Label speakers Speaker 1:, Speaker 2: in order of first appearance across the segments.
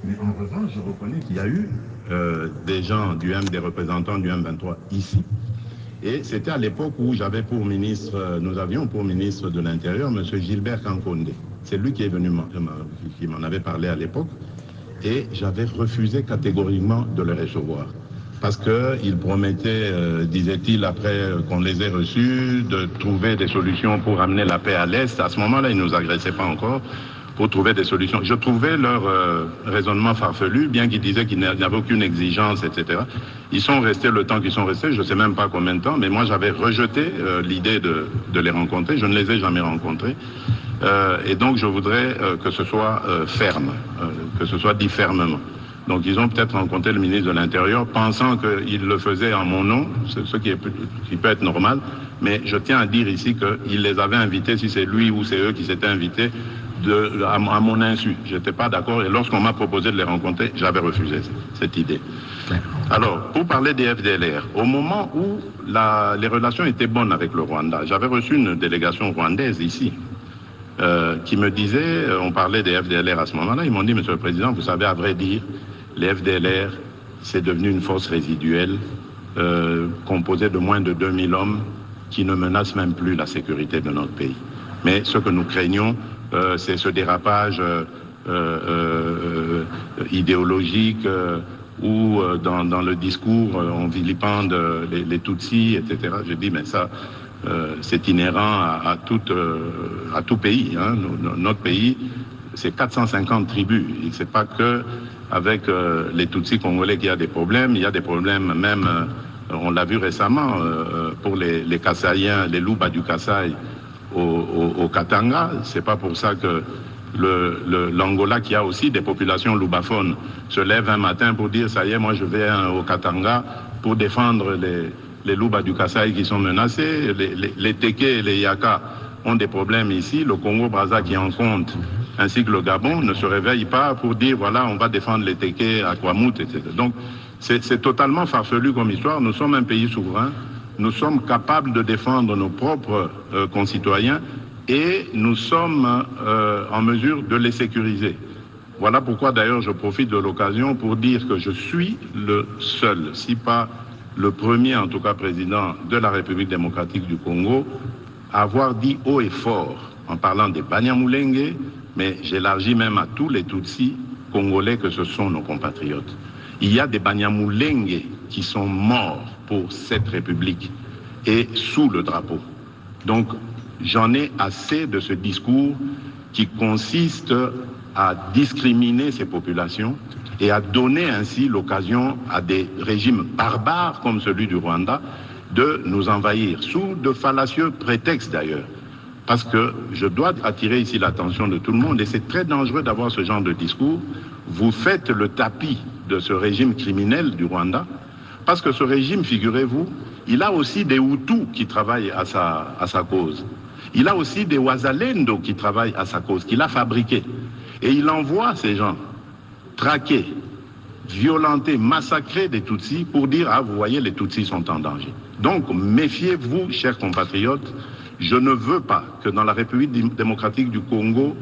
Speaker 1: Mais en revanche, je reconnais qu'il y a eu des représentants du M23 ici. Et c'était à l'époque où nous avions pour ministre de l'Intérieur M. Gilbert Kankonde. C'est lui qui est venu, qui m'en avait parlé à l'époque. Et j'avais refusé catégoriquement de le recevoir. Parce qu'il promettait, disait-il, après qu'on les ait reçus, de trouver des solutions pour amener la paix à l'Est. À ce moment-là, ils ne nous agressaient pas encore, pour trouver des solutions. Je trouvais leur raisonnement farfelu, bien qu'ils disaient qu'ils n'avaient aucune exigence, etc. Ils sont restés le temps qu'ils sont restés, je ne sais même pas combien de temps, mais moi j'avais rejeté l'idée de les rencontrer. Je ne les ai jamais rencontrés. Et donc je voudrais que ce soit ferme, que ce soit dit fermement. Donc ils ont peut-être rencontré le ministre de l'Intérieur pensant qu'il le faisait en mon nom, ce qui peut être normal, mais je tiens à dire ici qu'il les avait invités, si c'est lui ou c'est eux qui s'étaient invités, à mon insu. Je n'étais pas d'accord et lorsqu'on m'a proposé de les rencontrer, j'avais refusé cette idée. Alors, pour parler des FDLR, au moment où les relations étaient bonnes avec le Rwanda, j'avais reçu une délégation rwandaise ici, qui me disait, on parlait des FDLR à ce moment-là, ils m'ont dit, Monsieur le Président, vous savez, à vrai dire, les FDLR, c'est devenu une force résiduelle composée de moins de 2000 hommes qui ne menacent même plus la sécurité de notre pays. Mais ce que nous craignons, c'est ce dérapage idéologique où dans le discours, on vilipende les Tutsis, etc. Je dis, mais ça, c'est inhérent à tout pays. Hein. Notre pays, c'est 450 tribus. Ce n'est pas que avec les Tutsis congolais qu'il y a des problèmes. Il y a des problèmes même, on l'a vu récemment, pour les Kassaïens, les Louba du Kasaï au Katanga. C'est pas pour ça que l'Angola, qui a aussi des populations loubaphones, se lève un matin pour dire, ça y est, moi je vais au Katanga pour défendre les Louba du Kasaï qui sont menacés. Les Teke et les Yaka ont des problèmes ici. Le Congo-Brazza qui en compte, ainsi que le Gabon, ne se réveille pas pour dire, voilà, on va défendre les Teke à Kwamut, etc. Donc, c'est totalement farfelu comme histoire. Nous sommes un pays souverain. Nous sommes capables de défendre nos propres concitoyens et nous sommes en mesure de les sécuriser. Voilà pourquoi d'ailleurs je profite de l'occasion pour dire que je suis le seul, si pas le premier en tout cas président de la République démocratique du Congo, à avoir dit haut et fort, en parlant des Banyamulenge, mais j'élargis même à tous les Tutsis congolais que ce sont nos compatriotes. Il y a des Banyamulenge qui sont morts pour cette République et sous le drapeau. Donc, j'en ai assez de ce discours qui consiste à discriminer ces populations et à donner ainsi l'occasion à des régimes barbares comme celui du Rwanda de nous envahir, sous de fallacieux prétextes d'ailleurs. Parce que je dois attirer ici l'attention de tout le monde, et c'est très dangereux d'avoir ce genre de discours. Vous faites le tapis de ce régime criminel du Rwanda, parce que ce régime, figurez-vous, il a aussi des Hutus qui travaillent à sa cause. Il a aussi des Wazalendo qui travaillent à sa cause, qu'il a fabriqués. Et il envoie ces gens traquer, violenter, massacrer des Tutsis pour dire, ah, vous voyez, les Tutsis sont en danger. Donc, méfiez-vous, chers compatriotes, je ne veux pas que dans la République démocratique du Congo,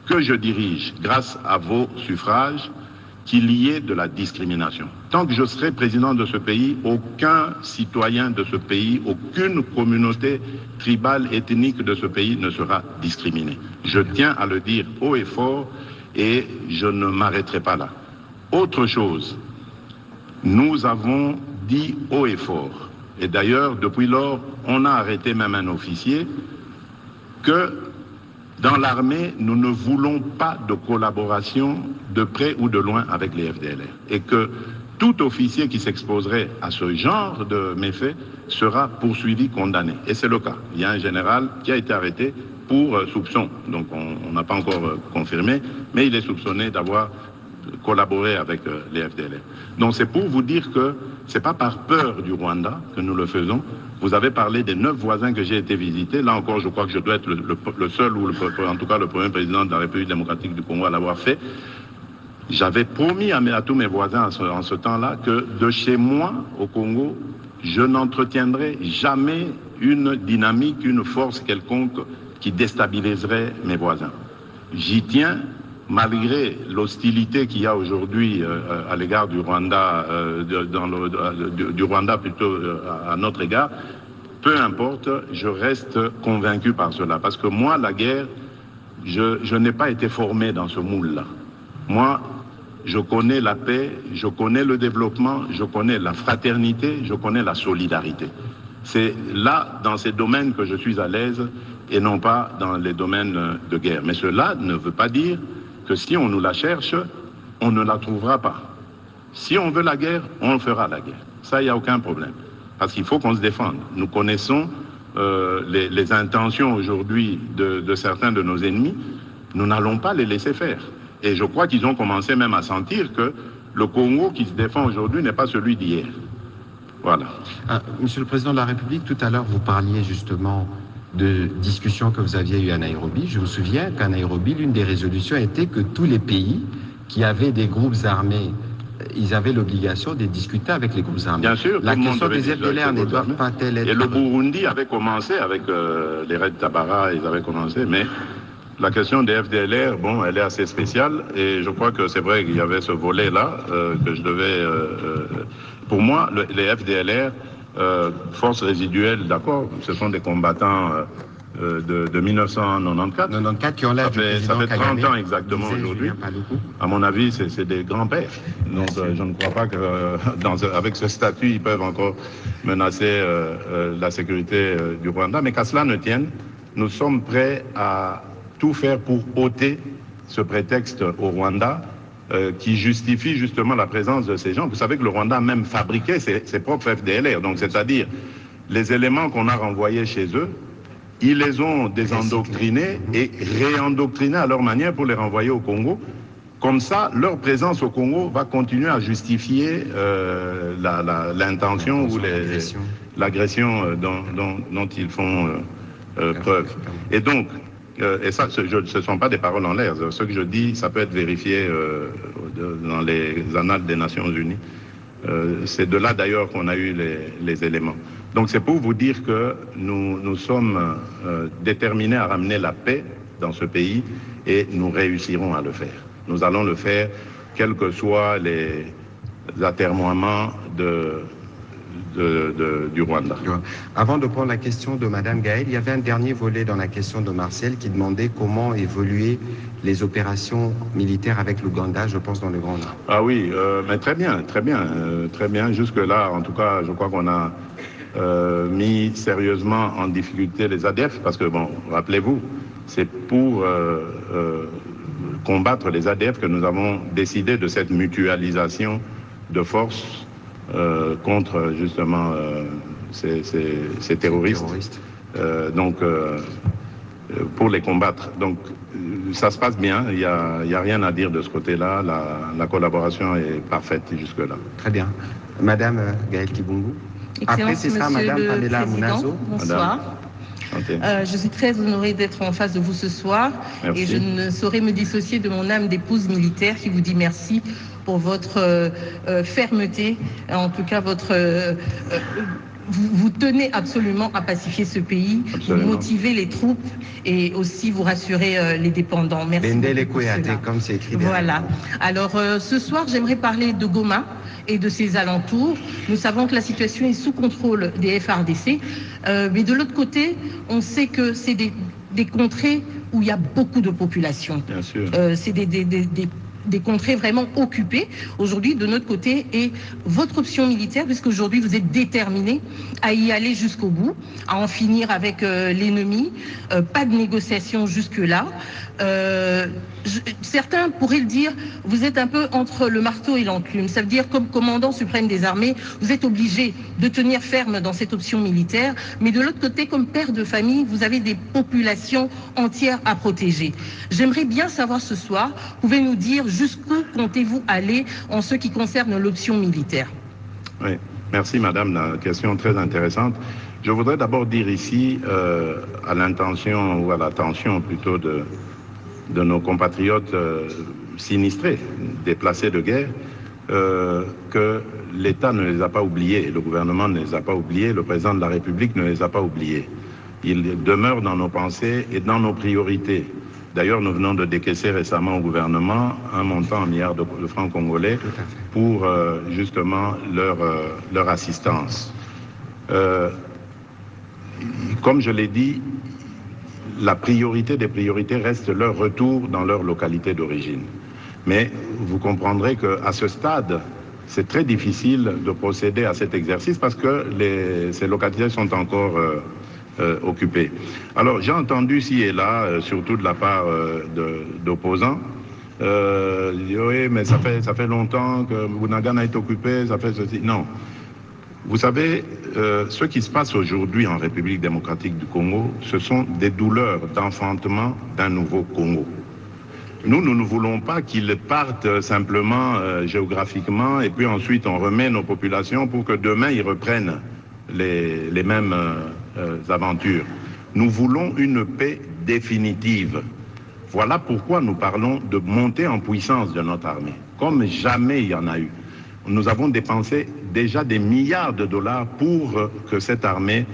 Speaker 1: que je dirige, grâce à vos suffrages, qu'il y ait de la discrimination. Tant que je serai président de ce pays, aucun citoyen de ce pays, aucune communauté tribale, ethnique de ce pays ne sera discriminé. Je tiens à le dire haut et fort et je ne m'arrêterai pas là. Autre chose, nous avons dit haut et fort, et d'ailleurs depuis lors, on a arrêté même un officier, que dans l'armée, nous ne voulons pas de collaboration de près ou de loin avec les FDLR. Et que tout officier qui s'exposerait à ce genre de méfaits sera poursuivi, condamné. Et c'est le cas. Il y a un général qui a été arrêté pour soupçon. Donc on n'a pas encore confirmé, mais il est soupçonné d'avoir collaboré avec les FDLR. Donc c'est pour vous dire que ce n'est pas par peur du Rwanda que nous le faisons. Vous avez parlé des 9 voisins que j'ai été visiter. Là encore, je crois que je dois être le seul, ou en tout cas le premier président de la République démocratique du Congo à l'avoir fait. J'avais promis à tous mes voisins en ce temps-là que de chez moi, au Congo, je n'entretiendrai jamais une dynamique, une force quelconque qui déstabiliserait mes voisins. J'y tiens malgré l'hostilité qu'il y a aujourd'hui à l'égard du Rwanda, du Rwanda plutôt à notre égard, peu importe, je reste convaincu par cela. Parce que moi, la guerre, je n'ai pas été formé dans ce moule-là. Moi, je connais la paix, je connais le développement, je connais la fraternité, je connais la solidarité. C'est là, dans ces domaines, que je suis à l'aise et non pas dans les domaines de guerre. Mais cela ne veut pas dire que si on nous la cherche, on ne la trouvera pas. Si on veut la guerre, on fera la guerre. Ça, il n'y a aucun problème. Parce qu'il faut qu'on se défende. Nous connaissons les intentions aujourd'hui de certains de nos ennemis. Nous n'allons pas les laisser faire. Et je crois qu'ils ont commencé même à sentir que le Congo qui se défend aujourd'hui n'est pas celui d'hier. Voilà.
Speaker 2: Monsieur le Président de la République, tout à l'heure, vous parliez justement de discussions que vous aviez eues à Nairobi. Je me souviens qu'à Nairobi, l'une des résolutions était que tous les pays qui avaient des groupes armés, ils avaient l'obligation de discuter avec les groupes armés.
Speaker 1: Bien sûr.
Speaker 2: La question des FDLR ne doit pas être...
Speaker 1: Et le Burundi avait commencé avec les Raids Tabara, ils avaient commencé, mais la question des FDLR, bon, elle est assez spéciale, et je crois que c'est vrai qu'il y avait ce volet-là que je devais... pour moi, les FDLR, forces résiduelles, d'accord, ce sont des combattants de 1994.
Speaker 2: Qui ont l'air
Speaker 1: ça fait 30 ans exactement aujourd'hui. À mon avis, c'est des grands-pères. Donc je ne crois pas qu'avec ce statut, ils peuvent encore menacer la sécurité du Rwanda. Mais qu'à cela ne tienne, nous sommes prêts à tout faire pour ôter ce prétexte au Rwanda qui justifie justement la présence de ces gens. Vous savez que le Rwanda a même fabriqué ses propres FDLR, donc c'est-à-dire les éléments qu'on a renvoyés chez eux, ils les ont désendoctrinés et réendoctrinés à leur manière pour les renvoyer au Congo. Comme ça, leur présence au Congo va continuer à justifier l'intention ou l'agression dont ils font preuve. Et donc, et ça, ce ne sont pas des paroles en l'air. Ce que je dis, ça peut être vérifié dans les annales des Nations Unies. C'est de là d'ailleurs qu'on a eu les éléments. Donc c'est pour vous dire que nous sommes déterminés à ramener la paix dans ce pays et nous réussirons à le faire. Nous allons le faire, quels que soient les atermoiements du Rwanda.
Speaker 2: Avant de prendre la question de Mme Gaëlle, il y avait un dernier volet dans la question de Martial qui demandait comment évoluer les opérations militaires avec l'Ouganda, je pense, dans le Grand Nord.
Speaker 1: Ah oui, mais très bien. Jusque-là, en tout cas, je crois qu'on a mis sérieusement en difficulté les ADF, parce que, bon, rappelez-vous, c'est pour combattre les ADF que nous avons décidé de cette mutualisation de forces contre justement ces terroristes. Donc, pour les combattre. Donc, ça se passe bien. Il n'y a rien à dire de ce côté-là. La collaboration est parfaite jusque-là.
Speaker 2: Très bien. Madame Gaëlle Kibungu.
Speaker 3: Après, c'est ça, Madame Pamela Munazo. Bonsoir. Je suis très honorée d'être en face de vous ce soir. Merci. Et je ne saurais me dissocier de mon âme d'épouse militaire qui vous dit merci pour votre fermeté, en tout cas votre... vous tenez absolument à pacifier ce pays, vous motivez les troupes et aussi vous rassurez les dépendants. Merci beaucoup.
Speaker 2: Comme c'est écrit.
Speaker 3: Voilà. Alors ce soir, j'aimerais parler de Goma et de ses alentours. Nous savons que la situation est sous contrôle des FARDC, mais de l'autre côté, on sait que c'est des contrées où il y a beaucoup de population.
Speaker 1: Bien sûr.
Speaker 3: C'est des contrées vraiment occupées aujourd'hui de notre côté, et votre option militaire, puisqu'aujourd'hui vous êtes déterminé à y aller jusqu'au bout, à en finir avec l'ennemi, pas de négociation jusque-là. Certains pourraient le dire, vous êtes un peu entre le marteau et l'enclume. Ça veut dire, comme commandant suprême des armées, vous êtes obligé de tenir ferme dans cette option militaire, mais de l'autre côté, comme père de famille, vous avez des populations entières à protéger. J'aimerais bien savoir ce soir, pouvez nous dire jusqu'où comptez-vous aller en ce qui concerne l'option militaire?
Speaker 1: Oui, merci madame, la question très intéressante. Je voudrais d'abord dire ici, à l'intention ou à l'attention plutôt de nos compatriotes sinistrés, déplacés de guerre, que l'État ne les a pas oubliés, le gouvernement ne les a pas oubliés, le président de la République ne les a pas oubliés. Ils demeurent dans nos pensées et dans nos priorités. D'ailleurs, nous venons de décaisser récemment au gouvernement un montant en milliards de francs congolais pour justement leur assistance. Comme je l'ai dit, la priorité des priorités reste leur retour dans leur localité d'origine. Mais vous comprendrez qu'à ce stade, c'est très difficile de procéder à cet exercice parce que ces localités sont encore occupées. Alors, j'ai entendu ici et là, surtout de la part d'opposants, oui, mais ça fait longtemps que Bunagana est occupé, ça fait ceci. Non. Vous savez, ce qui se passe aujourd'hui en République démocratique du Congo, ce sont des douleurs d'enfantement d'un nouveau Congo. Nous ne voulons pas qu'ils partent simplement géographiquement et puis ensuite on remet nos populations pour que demain ils reprennent les mêmes aventures. Nous voulons une paix définitive. Voilà pourquoi nous parlons de montée en puissance de notre armée, comme jamais il y en a eu. Nous avons dépensé déjà des milliards de dollars pour que cette armée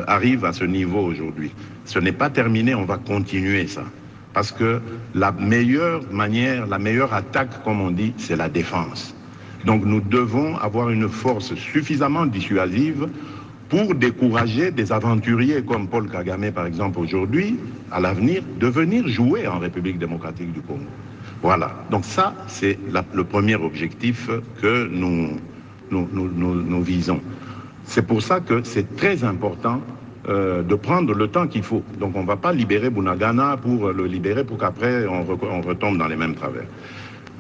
Speaker 1: arrive à ce niveau aujourd'hui. Ce n'est pas terminé, on va continuer ça. Parce que la meilleure manière, la meilleure attaque, comme on dit, c'est la défense. Donc nous devons avoir une force suffisamment dissuasive pour décourager des aventuriers comme Paul Kagame, par exemple, aujourd'hui, à l'avenir, de venir jouer en République démocratique du Congo. Voilà. Donc ça, c'est le premier objectif que nous visons. C'est pour ça que c'est très important de prendre le temps qu'il faut. Donc on ne va pas libérer Bunagana pour le libérer pour qu'après on retombe dans les mêmes travers.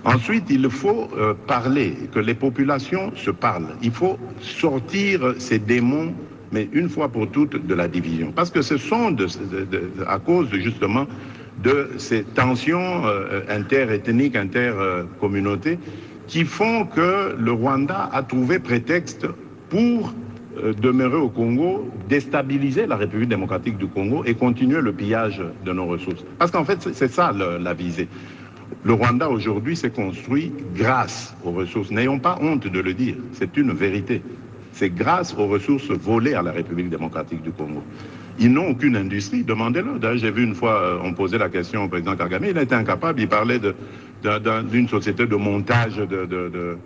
Speaker 1: Ensuite, il faut parler, que les populations se parlent. Il faut sortir ces démons, mais une fois pour toutes, de la division. Parce que ce sont à cause justement de ces tensions interethniques, intercommunautés, qui font que le Rwanda a trouvé prétexte pour demeurer au Congo, déstabiliser la République démocratique du Congo et continuer le pillage de nos ressources. Parce qu'en fait, c'est ça la visée. Le Rwanda aujourd'hui s'est construit grâce aux ressources. N'ayons pas honte de le dire, c'est une vérité. C'est grâce aux ressources volées à la République démocratique du Congo. Ils n'ont aucune industrie, demandez-le. D'ailleurs, j'ai vu une fois, on posait la question au président Kagame, il était incapable, il parlait d'une société de montage de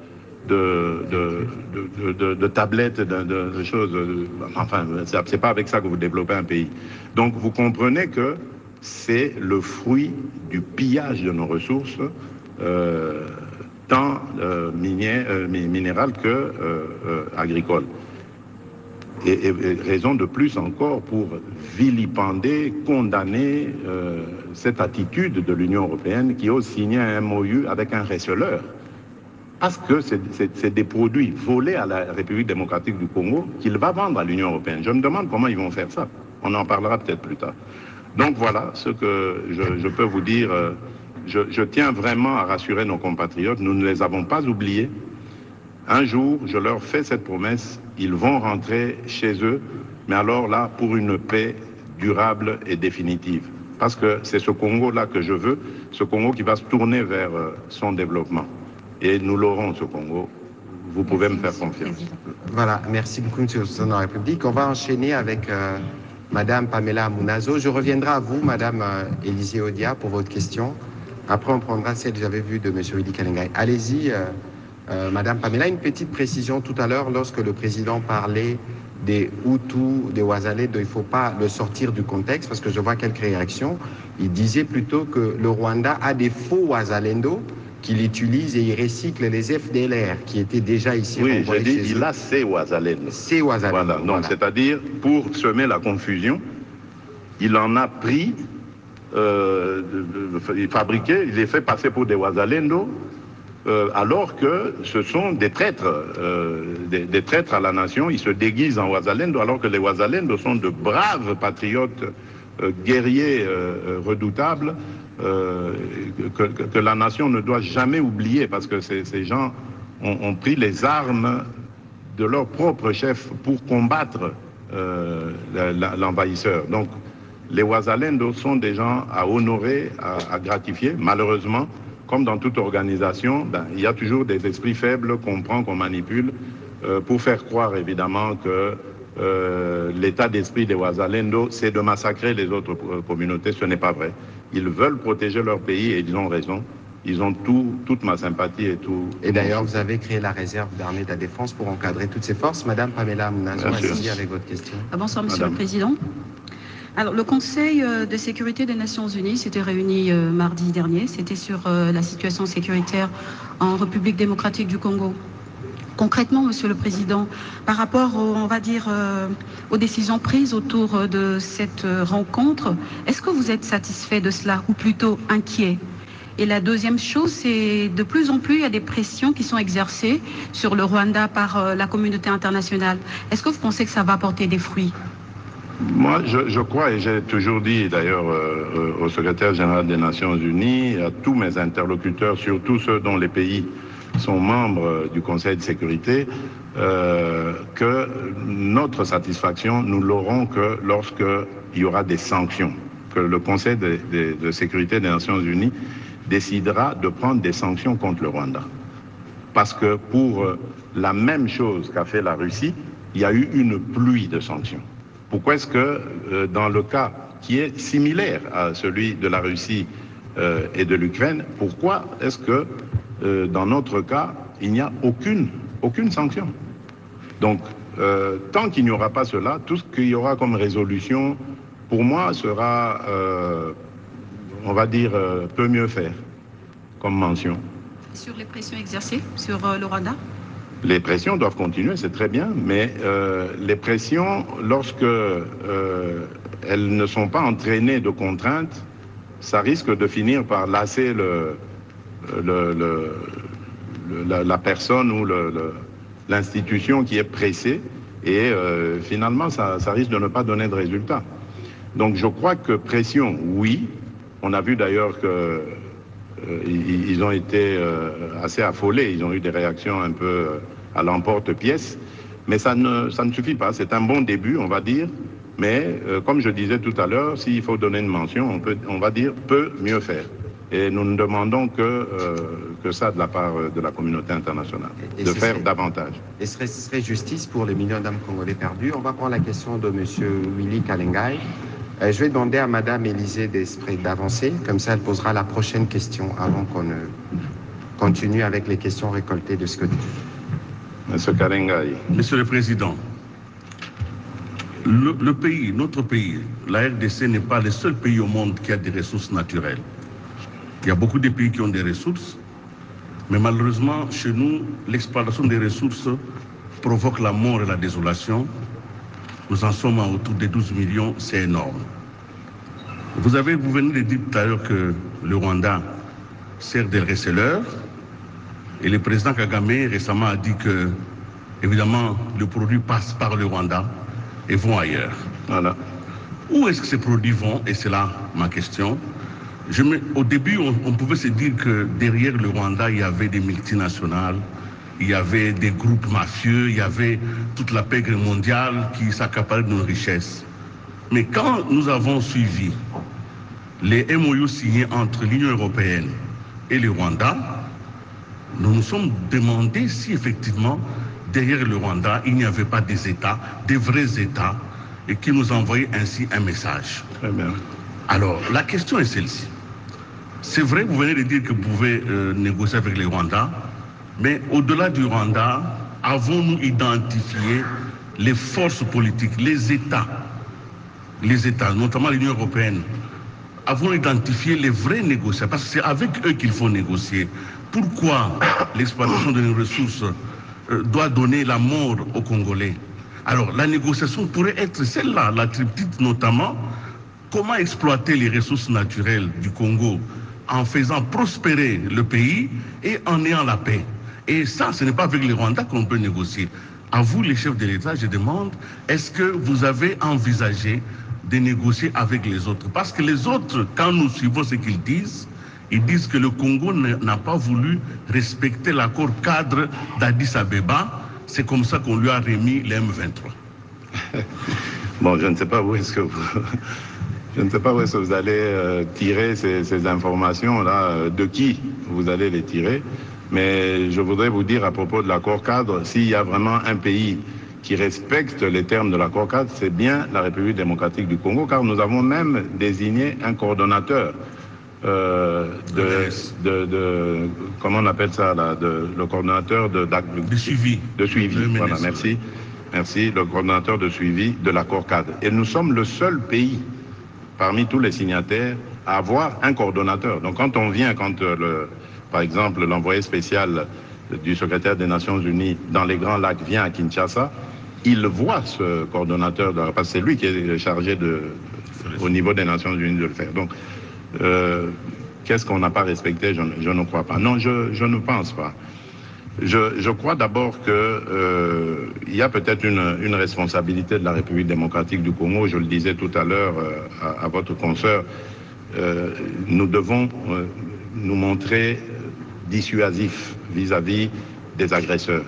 Speaker 1: tablettes, de choses. Enfin, c'est pas avec ça que vous développez un pays. Donc, vous comprenez que c'est le fruit du pillage de nos ressources, tant minérales que agricoles. Et raison de plus encore pour vilipender, condamner cette attitude de l'Union européenne qui ose signer un MOU avec un receleur. Parce que c'est des produits volés à la République démocratique du Congo qu'il va vendre à l'Union européenne. Je me demande comment ils vont faire ça. On en parlera peut-être plus tard. Donc voilà ce que je peux vous dire. Je tiens vraiment à rassurer nos compatriotes. Nous ne les avons pas oubliés. Un jour, je leur fais cette promesse. Ils vont rentrer chez eux, mais alors là, pour une paix durable et définitive. Parce que c'est ce Congo-là que je veux, ce Congo qui va se tourner vers son développement. Et nous l'aurons, ce Congo. Vous pouvez me faire confiance.
Speaker 2: Voilà, merci beaucoup, M. le Président de la République. On va enchaîner avec Madame Pamela Mounazo. Je reviendrai à vous, Madame Élisée Odia, pour votre question. Après, on prendra celle que j'avais vue de M. Willy Kalengai. Allez-y, Madame Pamela. Une petite précision tout à l'heure, lorsque le président parlait des Hutus, des Wazalendo, il ne faut pas le sortir du contexte, parce que je vois quelques réactions. Il disait plutôt que le Rwanda a des faux Wazalendo qu'il utilise et il recycle les FDLR qui étaient déjà ici.
Speaker 1: Oui, j'ai dit, il a ces Wazalendo.
Speaker 2: Ces Wazalendo.
Speaker 1: Voilà, donc c'est-à-dire, pour semer la confusion, il en a pris, fabriqué, il les fait passer pour des Wazalendo, alors que ce sont des traîtres, des traîtres à la nation. Ils se déguisent en Wazalendo, alors que les Wazalendo sont de braves patriotes, guerriers redoutables, que la nation ne doit jamais oublier, parce que ces gens ont pris les armes de leur propre chef pour combattre l'envahisseur. Donc, les Wazalendo sont des gens à honorer, à gratifier. Malheureusement, comme dans toute organisation, il y a toujours des esprits faibles qu'on prend, qu'on manipule, pour faire croire évidemment que l'état d'esprit des Wazalendo, c'est de massacrer les autres communautés. Ce n'est pas vrai. Ils veulent protéger leur pays et ils ont raison. Ils ont toute ma sympathie et tout.
Speaker 2: Et d'ailleurs, vous avez créé la réserve d'armée de la défense pour encadrer toutes ces forces. Madame Pamela Mounazo, allez-y avec votre question.
Speaker 4: Bonsoir, Monsieur le Président. Alors, le Conseil de sécurité des Nations Unies s'était réuni mardi dernier. C'était sur la situation sécuritaire en République démocratique du Congo. Concrètement, Monsieur le Président, par rapport, on va dire, aux décisions prises autour de cette rencontre, est-ce que vous êtes satisfait de cela ou plutôt inquiet? Et la deuxième chose, c'est de plus en plus, il y a des pressions qui sont exercées sur le Rwanda par la communauté internationale. Est-ce que vous pensez que ça va porter des fruits?
Speaker 1: Moi, je crois, et j'ai toujours dit d'ailleurs au secrétaire général des Nations Unies, à tous mes interlocuteurs, surtout ceux dont les pays sont membres du Conseil de sécurité, que notre satisfaction, nous l'aurons que lorsqu'il y aura des sanctions, que le Conseil de sécurité des Nations Unies décidera de prendre des sanctions contre le Rwanda. Parce que pour la même chose qu'a fait la Russie, il y a eu une pluie de sanctions. Pourquoi est-ce que dans le cas qui est similaire à celui de la Russie et de l'Ukraine, pourquoi est-ce que dans notre cas, il n'y a aucune sanction? Donc, tant qu'il n'y aura pas cela, tout ce qu'il y aura comme résolution, pour moi, sera, on va dire, peut mieux faire, comme mention.
Speaker 4: Sur les pressions exercées sur le Rwanda?
Speaker 1: Les pressions doivent continuer, c'est très bien, mais les pressions, lorsque elles ne sont pas entraînées de contraintes, ça risque de finir par lasser la personne ou l'institution qui est pressée, et finalement, ça risque de ne pas donner de résultat. Donc je crois que pression, oui. On a vu d'ailleurs que ils ont été assez affolés, ils ont eu des réactions un peu à l'emporte-pièce, mais ça ne suffit pas. C'est un bon début, on va dire, mais comme je disais tout à l'heure, s'il faut donner une mention, on va dire peut mieux faire. Et nous ne demandons que ça de la part de la communauté internationale, de faire davantage.
Speaker 2: Et ce serait justice pour les millions d'âmes congolais perdus. On va prendre la question de M. Willy Kalengai. Je vais demander à Mme Élisée Desprez d'avancer, comme ça elle posera la prochaine question avant qu'on ne continue avec les questions récoltées de ce côté.
Speaker 1: Monsieur Kalengai.
Speaker 5: Monsieur le Président, notre pays, la RDC n'est pas le seul pays au monde qui a des ressources naturelles. Il y a beaucoup de pays qui ont des ressources, mais malheureusement, chez nous, l'exploitation des ressources provoque la mort et la désolation. Nous en sommes à autour de 12 millions, c'est énorme. Vous venez de dire tout à l'heure que le Rwanda sert de receleur, et le président Kagame récemment a dit que, évidemment, le produit passe par le Rwanda et vont ailleurs.
Speaker 1: Voilà.
Speaker 5: Où est-ce que ces produits vont? Et c'est là ma question. Au début, on pouvait se dire que derrière le Rwanda, il y avait des multinationales, il y avait des groupes mafieux, il y avait toute la pègre mondiale qui s'accaparait de nos richesses. Mais quand nous avons suivi les MOU signés entre l'Union européenne et le Rwanda, nous nous sommes demandé si effectivement, derrière le Rwanda, il n'y avait pas des États, des vrais États, et qui nous envoyaient ainsi un message.
Speaker 1: Très bien.
Speaker 5: Alors, la question est celle-ci. C'est vrai, vous venez de dire que vous pouvez négocier avec le Rwanda, mais au-delà du Rwanda, avons-nous identifié les forces politiques, les États, notamment l'Union européenne, avons-nous identifié les vrais négociateurs? Parce que c'est avec eux qu'il faut négocier. Pourquoi l'exploitation de nos ressources doit donner la mort aux Congolais? Alors, la négociation pourrait être celle-là, la tripartite notamment. Comment exploiter les ressources naturelles du Congo en faisant prospérer le pays et en ayant la paix? Et ça, ce n'est pas avec les Rwandais qu'on peut négocier. À vous, les chefs de l'État, je demande, est-ce que vous avez envisagé de négocier avec les autres? Parce que les autres, quand nous suivons ce qu'ils disent, ils disent que le Congo n'a pas voulu respecter l'accord cadre d'Addis Abeba. C'est comme ça qu'on lui a remis les M23.
Speaker 1: Bon, je ne sais pas où est-ce que vous allez tirer ces informations-là, de qui vous allez les tirer. Mais je voudrais vous dire à propos de l'accord cadre, s'il y a vraiment un pays qui respecte les termes de l'accord cadre, c'est bien la République démocratique du Congo, car nous avons même désigné un coordonnateur comment on appelle ça là, le coordonnateur de suivi. De suivi, voilà, merci. Merci, le coordonnateur de suivi de l'accord cadre. Et nous sommes le seul pays parmi tous les signataires à avoir un coordonnateur. Donc quand on vient, par exemple, l'envoyé spécial du secrétaire des Nations Unies dans les Grands Lacs vient à Kinshasa, il voit ce coordonnateur, parce que c'est lui qui est chargé au niveau des Nations Unies de le faire. Donc, qu'est-ce qu'on n'a pas respecté? Je ne crois pas. Non, je ne pense pas. Je crois d'abord qu'il y a peut-être une responsabilité de la République démocratique du Congo. Je le disais tout à l'heure à votre consoeur. Nous devons nous montrer dissuasifs vis-à-vis des agresseurs.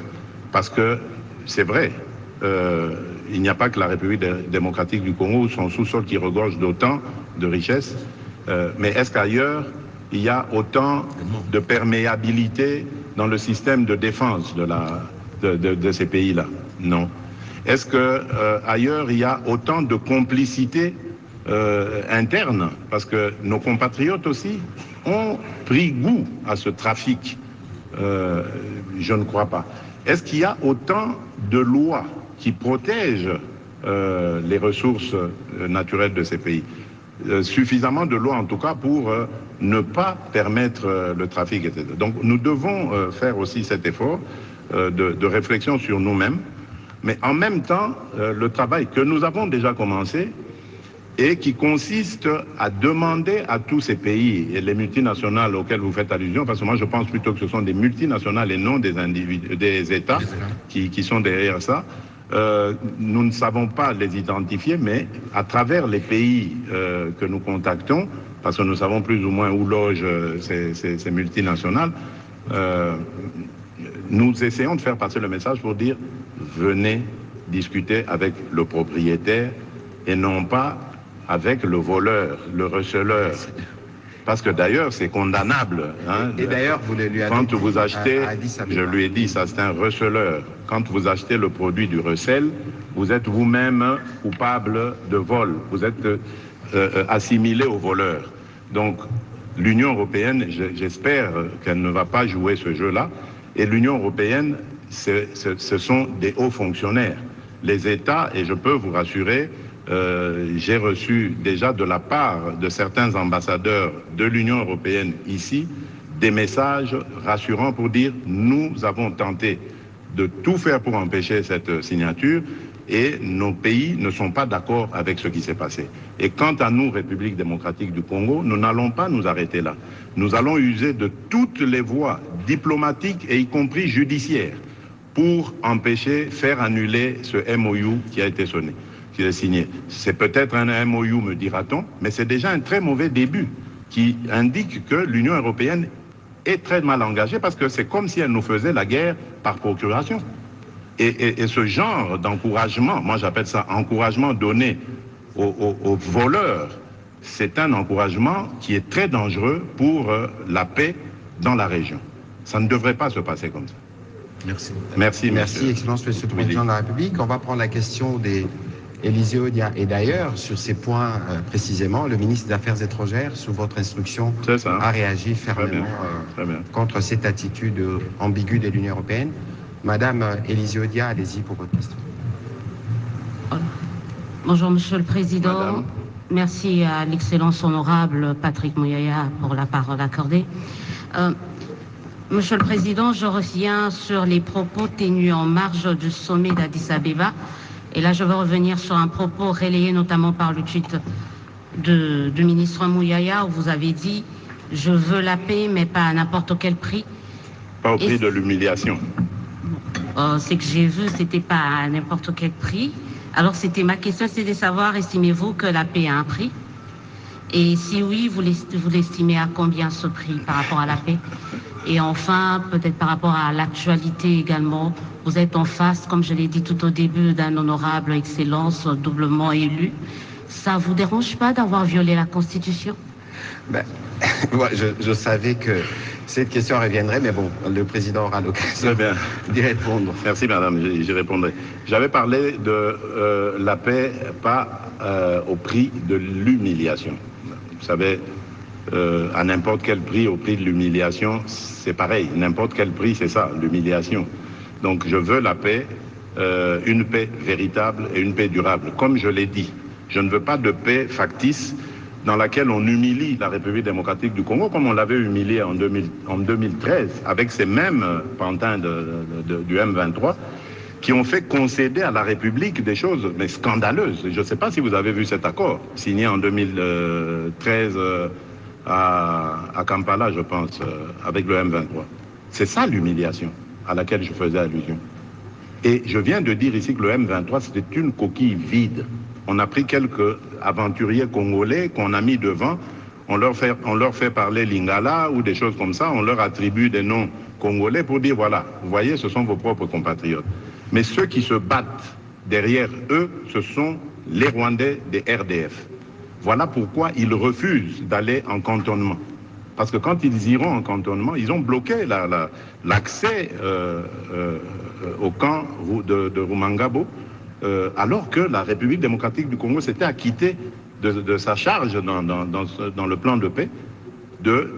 Speaker 1: Parce que c'est vrai, il n'y a pas que la République démocratique du Congo, son sous-sol qui regorge d'autant de richesses, mais est-ce qu'ailleurs, il y a autant de perméabilité dans le système de défense de ces pays-là? Non. Est-ce qu'ailleurs, il y a autant de complicité interne? Parce que nos compatriotes aussi ont pris goût à ce trafic. Je ne crois pas. Est-ce qu'il y a autant de lois qui protègent les ressources naturelles de ces pays? Suffisamment de lois en tout cas pour ne pas permettre le trafic, etc. Donc nous devons faire aussi cet effort de réflexion sur nous-mêmes, mais en même temps le travail que nous avons déjà commencé et qui consiste à demander à tous ces pays et les multinationales auxquelles vous faites allusion, parce que moi je pense plutôt que ce sont des multinationales et non des États qui sont derrière ça. Nous ne savons pas les identifier, mais à travers les pays que nous contactons, parce que nous savons plus ou moins où logent ces multinationales, nous essayons de faire passer le message pour dire venez discuter avec le propriétaire et non pas avec le voleur, le receleur. Parce que d'ailleurs, c'est condamnable. Hein,
Speaker 2: et d'ailleurs, vous lui avez
Speaker 1: quand vous achetez, je lui ai dit, ça c'est un receleur. Quand vous achetez le produit du recel, vous êtes vous-même coupable de vol. Vous êtes assimilé au voleur. Donc, l'Union européenne, j'espère qu'elle ne va pas jouer ce jeu-là. Et l'Union européenne, ce sont des hauts fonctionnaires. Les États, et je peux vous rassurer, j'ai reçu déjà de la part de certains ambassadeurs de l'Union européenne ici des messages rassurants pour dire nous avons tenté de tout faire pour empêcher cette signature et nos pays ne sont pas d'accord avec ce qui s'est passé. Et quant à nous, République démocratique du Congo, nous n'allons pas nous arrêter là. Nous allons user de toutes les voies diplomatiques et y compris judiciaires pour empêcher, faire annuler ce MOU qui a été signé. C'est peut-être un MOU, me dira-t-on, mais c'est déjà un très mauvais début qui indique que l'Union européenne est très mal engagée parce que c'est comme si elle nous faisait la guerre par procuration. Et ce genre d'encouragement, moi j'appelle ça encouragement donné aux voleurs, c'est un encouragement qui est très dangereux pour la paix dans la région. Ça ne devrait pas se passer comme ça.
Speaker 5: Merci.
Speaker 2: Merci, Excellence, Monsieur le Président de la République. On va prendre la question d'Élysée Odia. Et d'ailleurs, sur ces points précisément, le ministre des Affaires étrangères, sous votre instruction, a réagi fermement contre cette attitude ambiguë de l'Union européenne. Madame Élysée Odia, allez-y pour votre question.
Speaker 6: Bonjour, Monsieur le Président.
Speaker 1: Madame.
Speaker 6: Merci à l'Excellence honorable Patrick Muyaya pour la parole accordée. Monsieur le Président, je reviens sur les propos tenus en marge du sommet d'Addis Abeba. Et là, je veux revenir sur un propos relayé notamment par le tweet du ministre Muyaya, où vous avez dit « Je veux la paix, mais pas à n'importe quel prix ».
Speaker 1: Pas au prix de l'humiliation.
Speaker 6: C'est que j'ai vu, c'était pas à n'importe quel prix. Alors, c'était ma question, c'est de savoir, estimez-vous que la paix a un prix? Et si oui, vous l'estimez à combien ce prix par rapport à la paix? Et enfin, peut-être par rapport à l'actualité également, vous êtes en face, comme je l'ai dit tout au début, d'un honorable Excellence doublement élu. Ça vous dérange pas d'avoir violé la Constitution?
Speaker 2: Moi, je savais que cette question reviendrait, mais bon, le Président aura l'occasion d'y répondre.
Speaker 1: Merci, Madame, j'y répondrai. J'avais parlé de la paix, pas au prix de l'humiliation. Vous savez, à n'importe quel prix, au prix de l'humiliation, c'est pareil. N'importe quel prix, c'est ça, l'humiliation. Donc je veux la paix, une paix véritable et une paix durable. Comme je l'ai dit, je ne veux pas de paix factice dans laquelle on humilie la République démocratique du Congo, comme on l'avait humilié en 2013, avec ces mêmes pantins du M23, qui ont fait concéder à la République des choses mais scandaleuses. Je ne sais pas si vous avez vu cet accord, signé en 2013 à Kampala, je pense, avec le M23. C'est ça l'humiliation à laquelle je faisais allusion. Et je viens de dire ici que le M23, c'était une coquille vide. On a pris quelques aventuriers congolais qu'on a mis devant, on leur fait parler lingala ou des choses comme ça, on leur attribue des noms congolais pour dire, voilà, vous voyez, ce sont vos propres compatriotes. Mais ceux qui se battent derrière eux, ce sont les Rwandais des RDF. Voilà pourquoi ils refusent d'aller en cantonnement. Parce que quand ils iront en cantonnement, ils ont bloqué l'accès au camp de Rumangabo, alors que la République démocratique du Congo s'était acquittée de sa charge dans le plan de paix,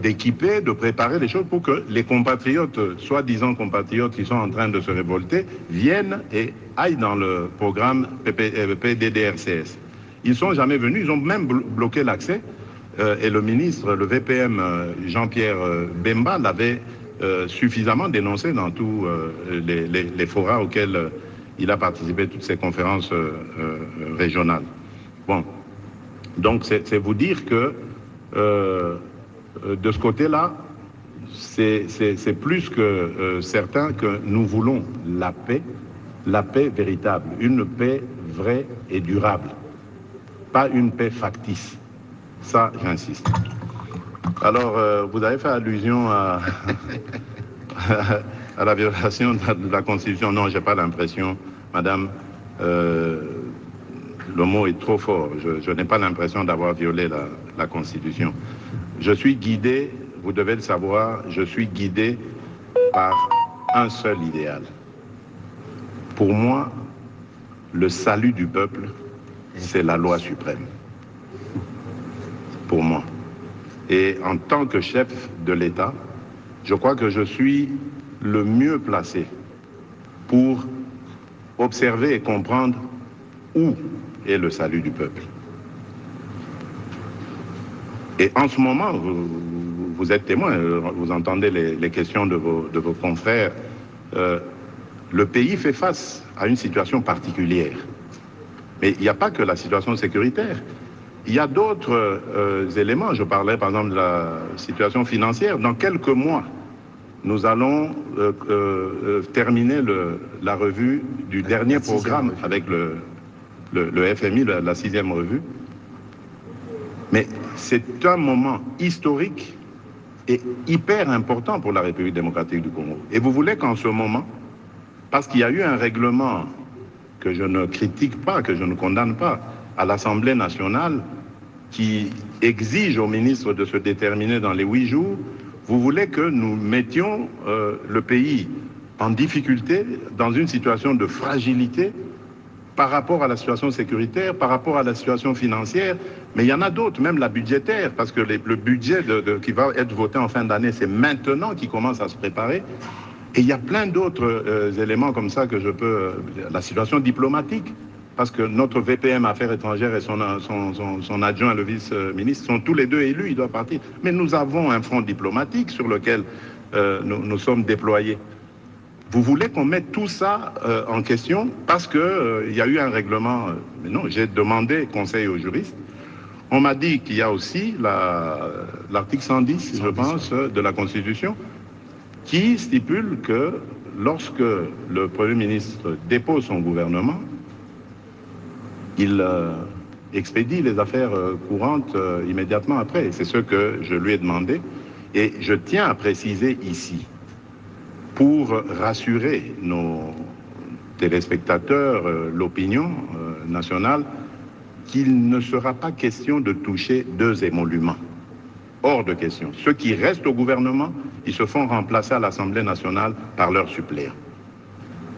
Speaker 1: d'équiper, de préparer les choses pour que les compatriotes, soi-disant compatriotes qui sont en train de se révolter, viennent et aillent dans le programme PDDRCS. Ils ne sont jamais venus, ils ont même bloqué l'accès, et le ministre, le VPM Jean-Pierre Bemba l'avait suffisamment dénoncé dans tous les forats auxquels il a participé, toutes ces conférences régionales. Bon, donc c'est vous dire que de ce côté-là, c'est plus que certain que nous voulons la paix véritable, une paix vraie et durable, pas une paix factice. Ça, j'insiste. Alors, vous avez fait allusion à la violation de la Constitution. Non, je n'ai pas l'impression, madame, le mot est trop fort. Je n'ai pas l'impression d'avoir violé la Constitution. Je suis guidé, vous devez le savoir, je suis guidé par un seul idéal. Pour moi, le salut du peuple, c'est la loi suprême. Pour moi. Et en tant que chef de l'État, je crois que je suis le mieux placé pour observer et comprendre où est le salut du peuple. Et en ce moment, vous êtes témoin, vous entendez les questions de vos confrères. Le pays fait face à une situation particulière. Mais il n'y a pas que la situation sécuritaire. Il y a d'autres éléments. Je parlais par exemple de la situation financière. Dans quelques mois, nous allons terminer la revue du dernier programme avec le FMI, la 6e revue. Mais c'est un moment historique et hyper important pour la République démocratique du Congo. Et vous voulez qu'en ce moment, parce qu'il y a eu un règlement que je ne critique pas, que je ne condamne pas, à l'Assemblée nationale, qui exige au ministre de se déterminer dans les 8 jours, vous voulez que nous mettions le pays en difficulté, dans une situation de fragilité, par rapport à la situation sécuritaire, par rapport à la situation financière, mais il y en a d'autres, même la budgétaire, parce que le budget qui va être voté en fin d'année, c'est maintenant qu'il commence à se préparer. Et il y a plein d'autres éléments comme ça que je peux... La situation diplomatique, parce que notre VPM Affaires étrangères et son adjoint, le vice-ministre, sont tous les deux élus, ils doivent partir. Mais nous avons un front diplomatique sur lequel nous sommes déployés. Vous voulez qu'on mette tout ça en question parce qu'il y a eu un règlement. Mais non, j'ai demandé conseil aux juristes. On m'a dit qu'il y a aussi l'article 110, je pense, de la Constitution, qui stipule que lorsque le Premier ministre dépose son gouvernement, il expédie les affaires courantes immédiatement après. C'est ce que je lui ai demandé. Et je tiens à préciser ici, pour rassurer nos téléspectateurs, l'opinion nationale, qu'il ne sera pas question de toucher 2 émoluments. Hors de question. Ceux qui restent au gouvernement, ils se font remplacer à l'Assemblée nationale par leurs suppléants.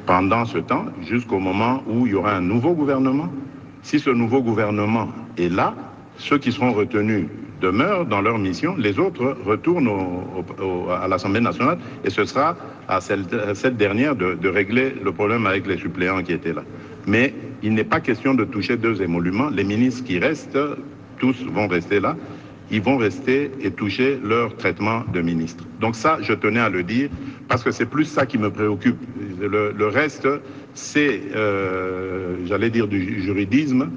Speaker 1: Pendant ce temps, jusqu'au moment où il y aura un nouveau gouvernement, si ce nouveau gouvernement est là, ceux qui seront retenus demeurent dans leur mission, les autres retournent à l'Assemblée nationale et ce sera à cette dernière de régler le problème avec les suppléants qui étaient là. Mais il n'est pas question de toucher 2 émoluments. Les ministres qui restent, tous vont rester là. Ils vont rester et toucher leur traitement de ministre. Donc ça, je tenais à le dire, parce que c'est plus ça qui me préoccupe. Le reste, c'est, j'allais dire, du juridisme.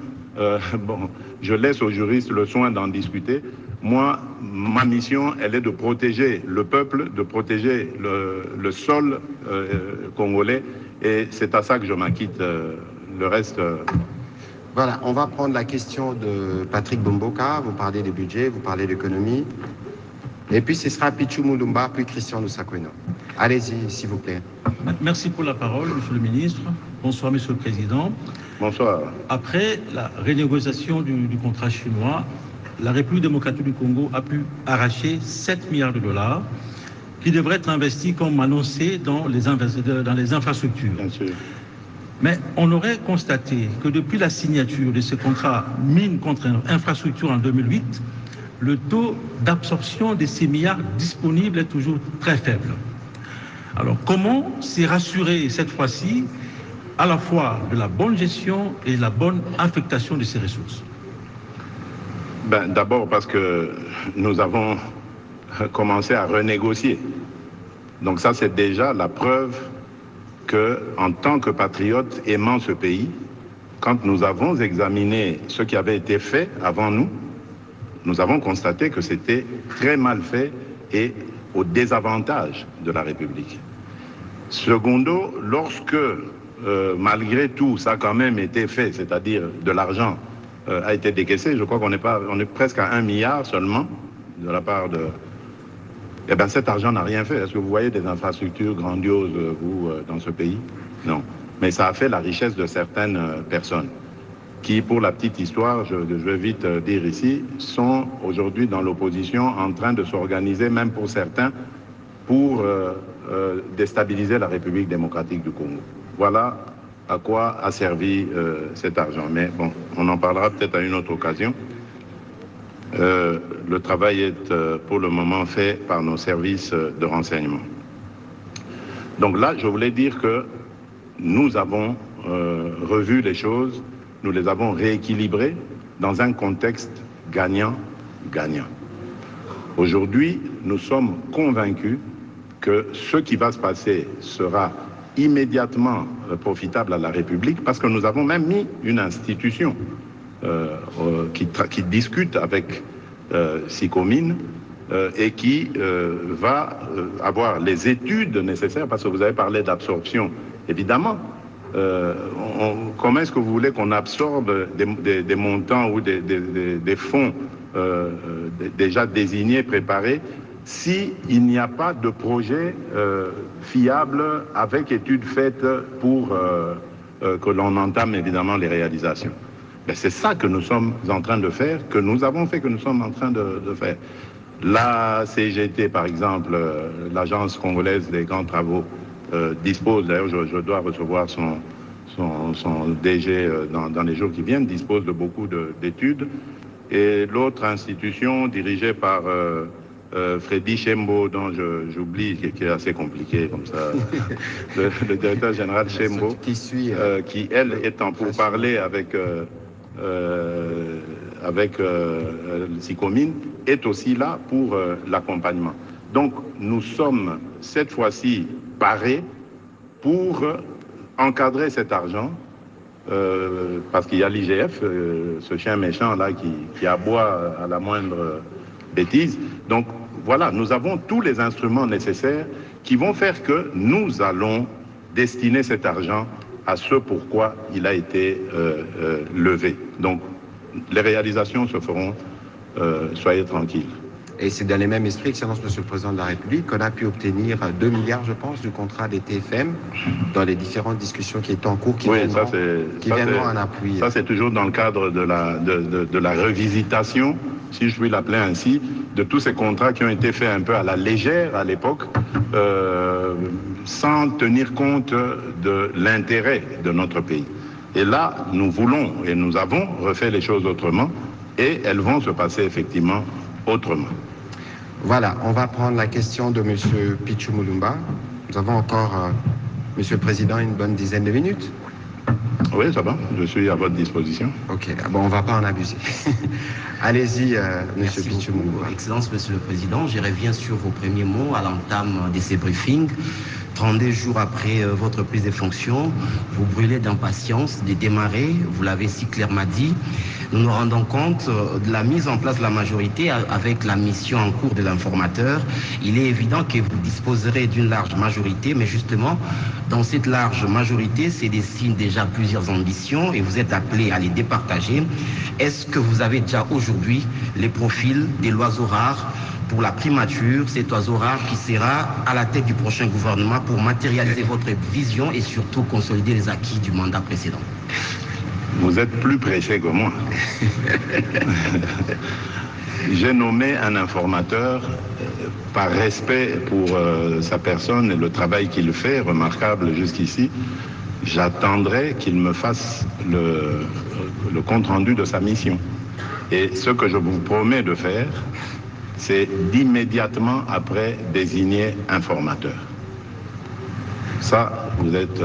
Speaker 1: Bon, je laisse aux juristes le soin d'en discuter. Moi, ma mission, elle est de protéger le peuple, de protéger le sol congolais, et c'est à ça que je m'acquitte. Le reste...
Speaker 2: Voilà, on va prendre la question de Patrick Bomboka. Vous parlez des budgets, vous parlez d'économie. Et puis ce sera Pichu Mulumba, puis Christian Lusakweno. Allez-y, s'il vous plaît.
Speaker 7: Merci pour la parole, Monsieur le ministre. Bonsoir, Monsieur le Président.
Speaker 1: Bonsoir.
Speaker 7: Après la renégociation du contrat chinois, la République démocratique du Congo a pu arracher 7 milliards de dollars qui devraient être investis, comme annoncé, dans les infrastructures.
Speaker 1: Bien sûr.
Speaker 7: Mais on aurait constaté que depuis la signature de ce contrat mine contre infrastructure en 2008, le taux d'absorption de ces milliards disponibles est toujours très faible. Alors comment s'est rassuré cette fois-ci à la fois de la bonne gestion et de la bonne affectation de ces ressources?
Speaker 1: D'abord parce que nous avons commencé à renégocier. Donc ça, c'est déjà la preuve que, en tant que patriotes aimant ce pays, quand nous avons examiné ce qui avait été fait avant nous, nous avons constaté que c'était très mal fait et au désavantage de la République. Secondo, lorsque, malgré tout, ça a quand même été fait, c'est-à-dire de l'argent a été décaissé, je crois qu'on est presque à 1 milliard seulement de la part de... Eh bien, cet argent n'a rien fait. Est-ce que vous voyez des infrastructures grandioses, vous, dans ce pays? Non. Mais ça a fait la richesse de certaines personnes qui, pour la petite histoire, je vais vite dire ici, sont aujourd'hui dans l'opposition en train de s'organiser, même pour certains, pour déstabiliser la République démocratique du Congo. Voilà à quoi a servi cet argent. Mais bon, on en parlera peut-être à une autre occasion. Le travail est pour le moment fait par nos services de renseignement. Donc là, je voulais dire que nous avons revu les choses, nous les avons rééquilibrées dans un contexte gagnant-gagnant. Aujourd'hui, nous sommes convaincus que ce qui va se passer sera immédiatement profitable à la République parce que nous avons même mis une institution qui discute avec SICOMINE et qui va avoir les études nécessaires, parce que vous avez parlé d'absorption. Évidemment, comment est-ce que vous voulez qu'on absorbe des montants ou des fonds déjà désignés, préparés, s'il n'y a pas de projet fiable avec études faites pour que l'on entame évidemment les réalisations? C'est ça que nous sommes en train de faire, que nous avons fait, que nous sommes en train de faire. La CGT, par exemple, l'Agence congolaise des grands travaux, dispose, d'ailleurs je dois recevoir son DG dans les jours qui viennent, dispose de beaucoup d'études. Et l'autre institution, dirigée par Freddy Chembo, dont j'oublie, qui est assez compliqué comme ça, le directeur général Chembo, qui elle est en pourparlers avec SICOMINE, est aussi là pour l'accompagnement. Donc nous sommes cette fois-ci parés pour encadrer cet argent, parce qu'il y a l'IGF, ce chien méchant là qui aboie à la moindre bêtise. Donc voilà, nous avons tous les instruments nécessaires qui vont faire que nous allons destiner cet argent à ce pourquoi il a été levé. Donc, les réalisations se feront, soyez tranquilles.
Speaker 2: Et c'est dans les mêmes esprits, Excellence Monsieur le Président de la République, qu'on a pu obtenir 2 milliards, je pense, du contrat des TFM dans les différentes discussions qui étaient en cours, qui viendront en appui.
Speaker 1: Ça, c'est toujours dans le cadre de la revisitation, si je puis l'appeler ainsi, de tous ces contrats qui ont été faits un peu à la légère à l'époque, sans tenir compte de l'intérêt de notre pays. Et là, nous voulons et nous avons refait les choses autrement, et elles vont se passer effectivement autrement.
Speaker 2: Voilà, on va prendre la question de M. Pichu Mulumba. Nous avons encore, Monsieur le Président, une bonne dizaine de minutes.
Speaker 1: Oui, ça va, je suis à votre disposition.
Speaker 2: Ok, bon, on ne va pas en abuser. Allez-y, Monsieur Pichu Mulumba.
Speaker 8: Excellence, Monsieur le Président, je reviens sur vos premiers mots à l'entame de ces briefings. 32 jours après votre prise de fonction, vous brûlez d'impatience de démarrer, vous l'avez si clairement dit. Nous nous rendons compte de la mise en place de la majorité avec la mission en cours de l'informateur. Il est évident que vous disposerez d'une large majorité, mais justement, dans cette large majorité, se dessinent déjà plusieurs ambitions et vous êtes appelé à les départager. Est-ce que vous avez déjà aujourd'hui les profils de l'oiseau rare pour la primature, cet oiseau rare qui sera à la tête du prochain gouvernement pour matérialiser votre vision et surtout consolider les acquis du mandat précédent?
Speaker 1: Vous êtes plus pressé que moi. J'ai nommé un informateur par respect pour sa personne et le travail qu'il fait, remarquable jusqu'ici. J'attendrai qu'il me fasse le compte-rendu de sa mission. Et ce que je vous promets de faire, c'est d'immédiatement après désigner informateur. Ça, vous êtes...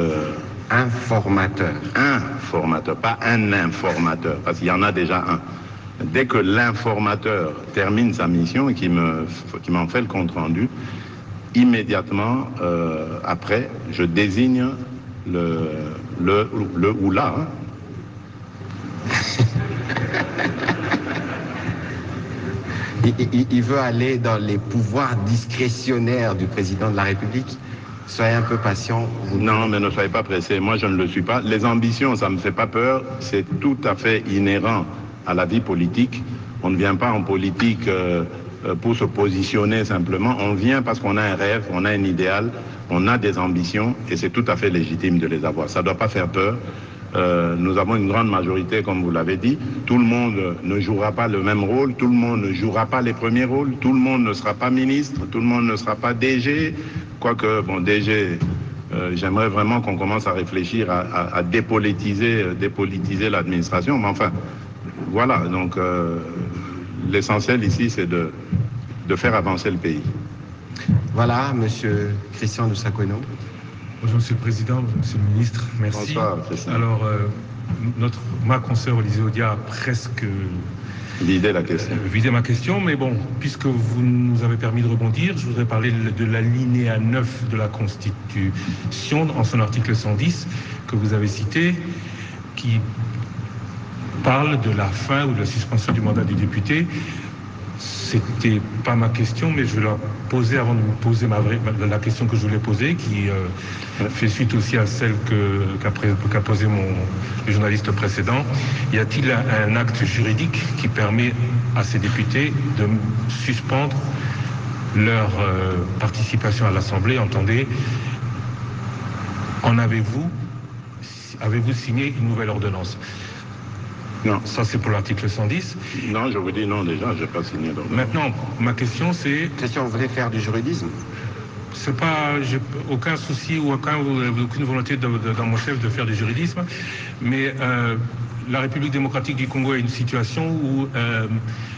Speaker 2: Informateur.
Speaker 1: Informateur, pas un informateur, parce qu'il y en a déjà un. Dès que l'informateur termine sa mission et qu'il m'en fait le compte-rendu, immédiatement après, je désigne le ou la.
Speaker 2: Il veut aller dans les pouvoirs discrétionnaires du président de la République. Soyez un peu patient.
Speaker 1: Non, mais ne soyez pas pressé. Moi, je ne le suis pas. Les ambitions, ça ne me fait pas peur. C'est tout à fait inhérent à la vie politique. On ne vient pas en politique pour se positionner simplement. On vient parce qu'on a un rêve, on a un idéal, on a des ambitions et c'est tout à fait légitime de les avoir. Ça ne doit pas faire peur. Nous avons une grande majorité, comme vous l'avez dit. Tout le monde ne jouera pas le même rôle, tout le monde ne jouera pas les premiers rôles, tout le monde ne sera pas ministre, tout le monde ne sera pas DG. Quoique, bon, DG, j'aimerais vraiment qu'on commence à réfléchir à dépolitiser l'administration. Mais enfin, voilà. Donc, l'essentiel ici, c'est de faire avancer le pays.
Speaker 2: Voilà, Monsieur Christian Dousakono.
Speaker 9: Bonjour Monsieur le Président, Monsieur le Ministre, merci.
Speaker 1: Bonsoir, Christian.
Speaker 9: Alors, ma consoeur Olysée Odia a presque
Speaker 1: vidé la question.
Speaker 9: Vidé ma question, mais bon, puisque vous nous avez permis de rebondir, je voudrais parler de l'alinéa 9 de la Constitution, en son article 110, que vous avez cité, qui parle de la fin ou de la suspension du mandat du député. C'était pas ma question, mais je vais la poser avant de vous poser la question que je voulais poser, qui fait suite aussi à celle qu'a posé le journaliste précédent. Y a-t-il un acte juridique qui permet à ces députés de suspendre leur participation à l'Assemblée? Entendez, avez-vous signé une nouvelle ordonnance?
Speaker 1: Non.
Speaker 9: Ça, c'est pour l'article 110.
Speaker 1: Non, je vous dis non déjà, je n'ai pas signé d'ordonnance.
Speaker 9: Maintenant, ma question, c'est...
Speaker 2: Question, vous voulez faire du juridisme?
Speaker 9: C'est pas... J'ai aucun souci ou aucune volonté dans mon chef de faire du juridisme, mais la République démocratique du Congo a une situation où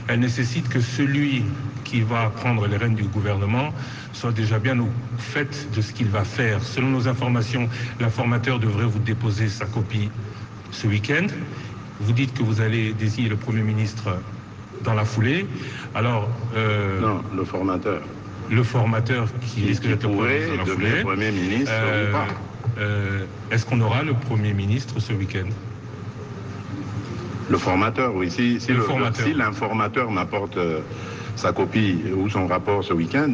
Speaker 9: elle nécessite que celui qui va prendre les rênes du gouvernement soit déjà bien au fait de ce qu'il va faire. Selon nos informations, l'informateur devrait vous déposer sa copie ce week-end. Vous dites que vous allez désigner le Premier ministre dans la foulée. Alors...
Speaker 1: non, le formateur.
Speaker 9: Le formateur qui risque d'être
Speaker 1: le Premier ministre ou pas.
Speaker 9: Est-ce qu'on aura le Premier ministre ce week-end?
Speaker 1: Le formateur, oui. Si l'informateur m'apporte sa copie ou son rapport ce week-end,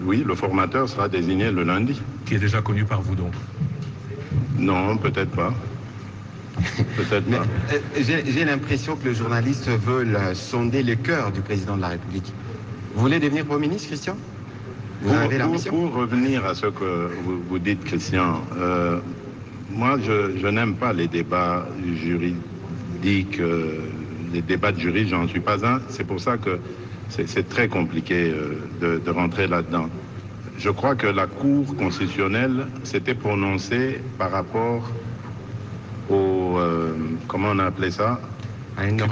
Speaker 1: oui, le formateur sera désigné le lundi.
Speaker 9: Qui est déjà connu par vous donc?
Speaker 1: Non, peut-être pas. Peut-être pas.
Speaker 2: J'ai l'impression que le journaliste veut sonder le cœur du président de la République. Vous voulez devenir Premier ministre, Christian?
Speaker 1: Pour revenir à ce que vous dites, Christian, moi, je n'aime pas les débats juridiques, les débats de juristes, j'en suis pas un. C'est pour ça que c'est très compliqué de rentrer là-dedans. Je crois que la Cour constitutionnelle s'était prononcée par rapport au... comment on a appelé ça?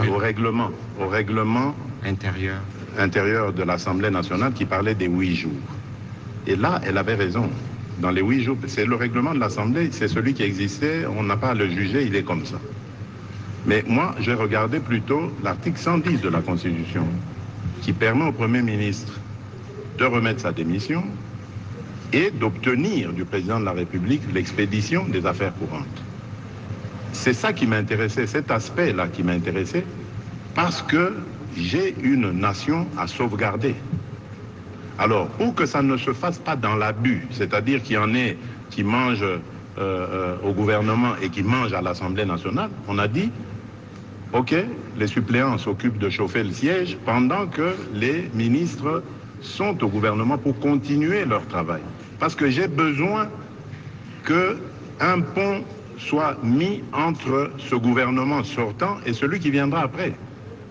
Speaker 1: Au règlement. Au règlement
Speaker 2: intérieur.
Speaker 1: intérieur de l'Assemblée nationale qui parlait des 8 jours. Et là, elle avait raison. Dans les 8 jours, c'est le règlement de l'Assemblée, c'est celui qui existait, on n'a pas à le juger, il est comme ça. Mais moi, j'ai regardé plutôt l'article 110 de la Constitution, qui permet au Premier ministre de remettre sa démission et d'obtenir du président de la République l'expédition des affaires courantes. C'est ça qui m'intéressait, cet aspect-là qui m'intéressait, parce que j'ai une nation à sauvegarder. Alors, pour que ça ne se fasse pas dans l'abus, c'est-à-dire qu'il y en ait qui mangent au gouvernement et qui mangent à l'Assemblée nationale, on a dit, OK, les suppléants s'occupent de chauffer le siège pendant que les ministres sont au gouvernement pour continuer leur travail. Parce que j'ai besoin qu'un pont soit mis entre ce gouvernement sortant et celui qui viendra après.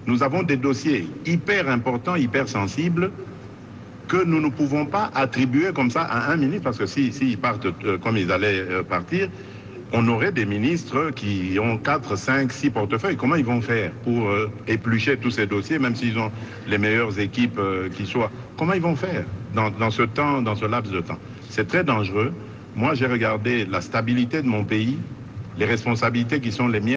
Speaker 1: Nous avons des dossiers hyper importants, hyper sensibles, que nous ne pouvons pas attribuer comme ça à un ministre, parce que s'ils partent comme ils allaient partir, on aurait des ministres qui ont 4, 5, 6 portefeuilles. Comment ils vont faire pour éplucher tous ces dossiers, même s'ils ont les meilleures équipes qui soient? Comment ils vont faire dans ce temps, dans ce laps de temps? C'est très dangereux. Moi, j'ai regardé la stabilité de mon pays, les responsabilités qui sont les miennes.